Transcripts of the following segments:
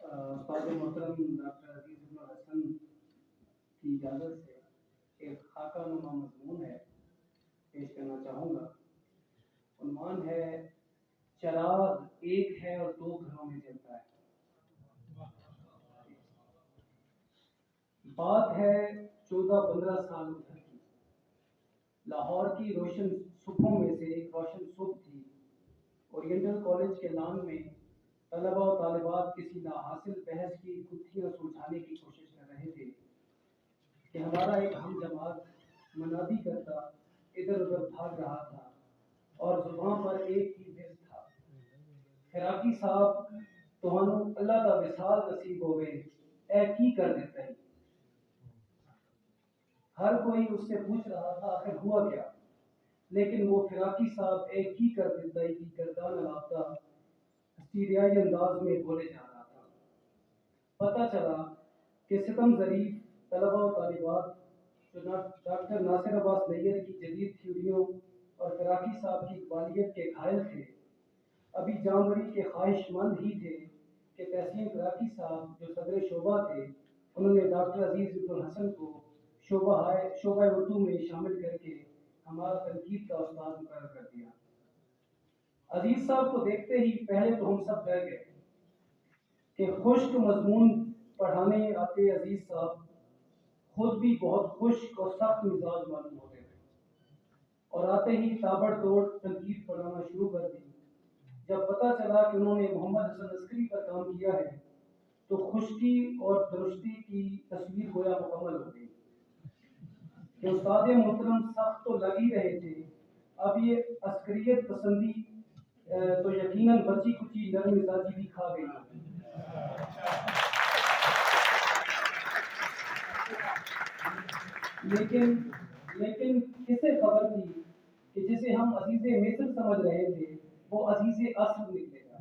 استاد محترم ڈاکٹر عزیز ابن الحسن کی اجازت سے ایک خاکہ نما مضمون ہے پیش کرنا چاہوں گا۔ عنوان ہے چراغ ایک ہے اور دو گھروں میں جلتا ہے۔ بات ہے 14-15 سال ادھر کی۔ لاہور کی روشن صبحوں میں سے ایک روشن صبح تھی۔ اورینٹل کالج کے لان میں طلبہ و طالبات کسی ناحاصل بحث کی گتھیاں سلجھانے کی کوشش کر رہے تھے کہ ہمارا ایک ہم جماعت منادی کرتا ادھر ادھر بھاگ رہا تھا اور زبان پر ایک ہی لفظ تھا، فراقی صاحب تمہانوں اللہ کا وصال نصیب ہوئے، اے کی کر دیتا ہے۔ ہر کوئی اس سے پوچھ رہا تھا آخر ہوا کیا، لیکن وہ فراقی صاحب ایک کی کر دیتا ہے کی گردان رابطہ استیریائی انداز میں بولے جا رہا تھا۔ پتہ چلا کہ ستم ظریف طلبہ و طالبات جو ڈاکٹر ناصر عباس نیر کی جدید تھیوریوں اور فراقی صاحب کی اقبالیت کے گھائل تھے، ابھی جانوری کے خواہش مند ہی تھے کہ تحسین فراقی صاحب جو صدر شعبہ تھے، انہوں نے ڈاکٹر عزیز ابن الحسن کو شعبہ اردو میں شامل کر کے ہمارا تنقید کا استاد مقرر کر دیا۔ عزیز صاحب کو دیکھتے ہی پہلے تو ہم سب ڈر گئے کہ خشک مضمون پڑھانے آتے عزیز صاحب خود بھی بہت خشک اور سخت مزاج معلوم ہوتے تھے، اور آتے ہی تابڑ توڑ تنقید پڑھانا شروع کر دی۔ جب پتہ چلا کہ انہوں نے محمد حسن عسکری پر کام کیا ہے تو خشکی اور درستی کی تصویر گویا مکمل ہو گئی کہ استاد محترم سخت تو لگ ہی رہے تھے، اب یہ عسکریت پسندی تو یقیناً بچی کچی نرم مزاجی بھی کھا گئی۔ لیکن کسے خبر تھی کہ جسے ہم عزیز مصر سمجھ رہے تھے وہ عزیز اصل نکلے گا۔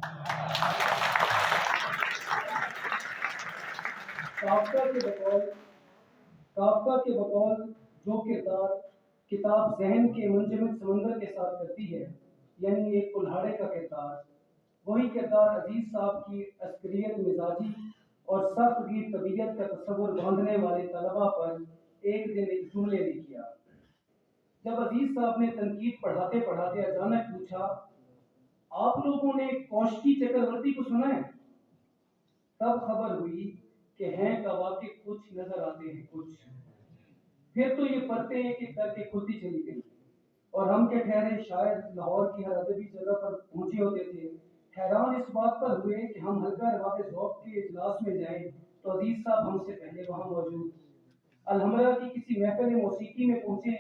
کافکا کے بقول جو کردار کتاب ذہن کے منجمد سمندر کے ساتھ کرتی ہے، یعنی ایک کلہاڑے کا کردار، وہی کردار عزیز صاحب کی عسکریت مزاجی اور سخت گیر طبیعت کا تصور باندھنے والے طلباء پر ایک دن ایک جملے نے کیا۔ جب عزیز صاحب نے تنقید پڑھاتے پڑھاتے اچانک پوچھا، آپ لوگوں نے کوشکی چکرورتی کو سنا ہے؟ تب خبر ہوئی کہ ہیں کواکب کچھ نظر آتے ہیں کچھ۔ پھر تو یہ پرتیں ایک ایک کر کے کھلتی چلی گئی اور ہم کے ٹھہرے شاید لاہور کی ہر ادبی جگہ پر پہنچے ہوتے تھے، حیران اس بات پر ہوئے کہ ہم حلقہ رواق ذوق کے اجلاس میں جائیں تو عزیز صاحب ہم سے پہلے وہاں موجود۔ الحمرا کی کسی محفل موسیقی میں پہنچے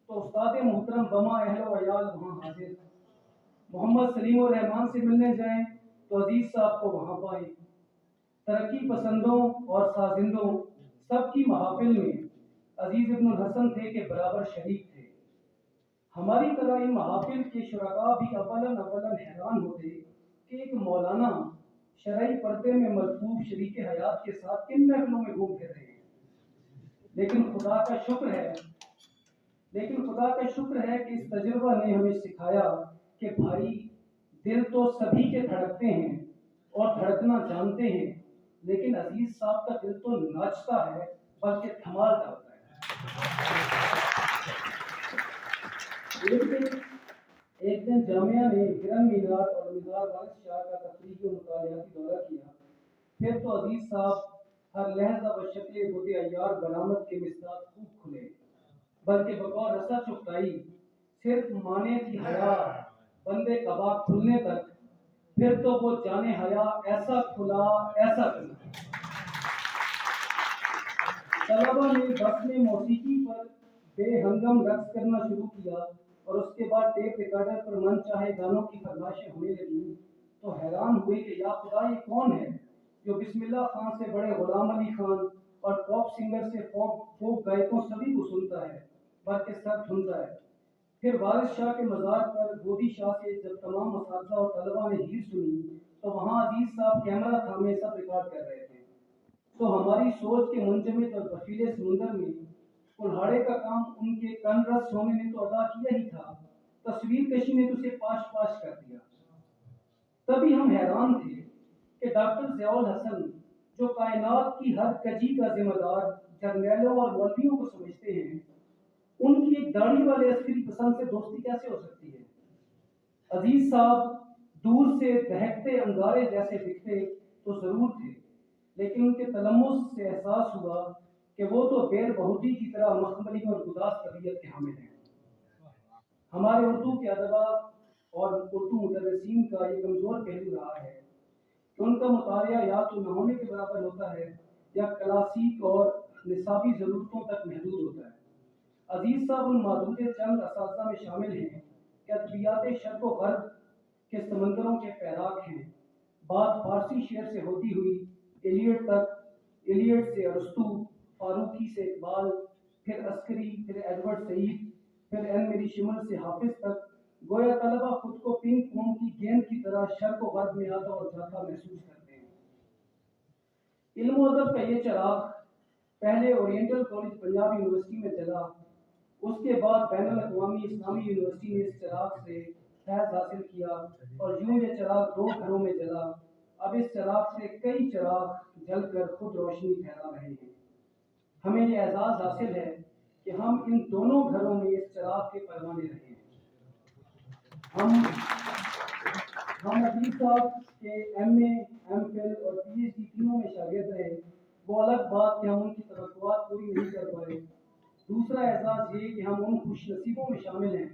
تو استاد محترم بما اہل و عیال وہاں حاضر۔ محمد سلیم الرحمان سے ملنے جائیں تو عزیز صاحب کو وہاں پائیں۔ ترقی پسندوں اور سازندوں سب کی محافل میں عزیز ابن الحسن تھے کہ برابر شریک تھے۔ ہماری طرح ان محافل کے شرکاء بھی اولن حیران ہوتے کہ ایک مولانا شرعی پردے میں ملفوف شریک حیات کے ساتھ کن محفلوں میں گھوم پھر رہے ہیں۔ لیکن خدا کا شکر ہے کہ اس تجربہ نے ہمیں سکھایا کہ بھائی دل تو سبھی کے دھڑکتے ہیں اور دھڑکنا جانتے ہیں، لیکن عزیز صاحب کا دل تو ناچتا ہے بلکہ دھمال ڈالتا ہے۔ ایک دن جامعہ نے گرن مینار اور مزار وارث شاہ کا تفریحی و مطالعاتی دورہ کیا، پھر تو عزیز صاحب ہر لحظہ بشکل بت عیار برآمد کے مصداق خوب کھلے، بلکہ بقول رسا چکتائی صرف مانے تھی حیا بندے کباب کھلنے تک، پھر تو وہ جانے حیا ایسا کھلا ایسا کھلا۔ طلبہ نے بس میں موسیقی پر بے ہنگم رقص کرنا شروع کیا اور اس کے بعد ٹیپ ریکارڈر پر من چاہے گانوں کی فرمائشیں ہونے لگیں تو حیران ہوئے کہ یا خدا یہ کون ہے جو بسم اللہ خان سے بڑے غلام علی خان اور پاپ سنگر سے فوک گائکوں سبھی کو سنتا ہے بلکہ سر دھنتا ہے۔ پھر وارث شاہ کے مزار پر گودی شاہ سے جب تمام اساتذہ اور طلبہ نے ہیر سنی تو وہاں عزیز صاحب کیمرہ تھامے سب ریکارڈ کر رہے تھے، تو ہماری سوچ کے منجمد اور بخیلے سمندر میں کلہاڑے کا کام ان کے کن رس ہونے نے تو ادا کیا ہی تھا، تصویر کشی نے تو اسے پاش پاش کر دیا۔ تبھی ہم حیران تھے کہ ڈاکٹر ضیاء الحسن جو کائنات کی ہر کجی کا ذمہ دار جرنیلوں اور مولویوں کو سمجھتے ہیں، ان کی ایک داڑھی والے عسکری پسند سے دوستی کیسے ہو سکتی ہے؟ عزیز صاحب دور سے دہکتے انگارے جیسے دکھتے تو ضرور تھے، لیکن ان کے تلمس سے احساس ہوا کہ وہ تو بیر بہودی کی طرح مخملی اور گداز طبیعت کے حامل ہیں۔ ہمارے اردو کے ادبا اور اردو مدرسین کا یہ کمزور پہلو رہا ہے کہ ان کا مطالعہ یا تو نہ ہونے کے برابر ہوتا ہے یا کلاسیک اور نصابی ضرورتوں تک محدود ہوتا ہے۔ عزیز صاحب ان محدود چند اساتذہ میں شامل ہیں کہ ادبیات شرق و غرب کے سمندروں کے پیراک ہیں۔ بات فارسی شعر سے ہوتی ہوئی ایلیٹ تک، ایلیٹ سے ارسطو، فاروقی سے اقبال، پھر عسکری، پھر ایڈورڈ سعید، پھر این میری شمل سے حافظ تک، گویا طلبہ خود کو پنگ پونگ کی گیند کی طرح شرق و غرب میں آتا اور جاتا محسوس کرتے ہیں۔ علم و ادب کا یہ چراغ پہلے اورینٹل کالج پنجاب یونیورسٹی میں جلا، اس کے بعد بین الاقوامی اسلامی یونیورسٹی نے اس چراغ سے فیض حاصل کیا، اور یوں یہ چراغ دو گھروں میں جلا۔ اب اس چراغ سے کئی چراغ جل کر خود روشنی پھیلا رہے ہیں۔ ہمیں یہ اعزاز حاصل ہے کہ ہم ان دونوں گھروں میں اس چراغ کے پروانے رہے ہیں۔ ہم عزیز صاحب کے ایم اے، ایم فل اور پی ایچ ڈی تینوں میں شاگرد رہے، وہ الگ بات کہ ہم ان کی توقعات پوری نہیں کر پائے۔ دوسرا اعزاز یہ کہ ہم ان خوش نصیبوں میں شامل ہیں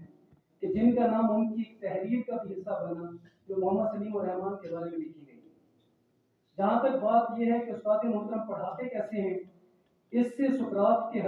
کہ جن کا نام ان کی تحریر کا بھی حصہ بنا جو محمد سلیم الرحمان کے بارے میں لکھی گئی۔ جہاں تک بات یہ ہے کہ استاد محترم پڑھاتے کیسے ہیں، اس سے سقراط کے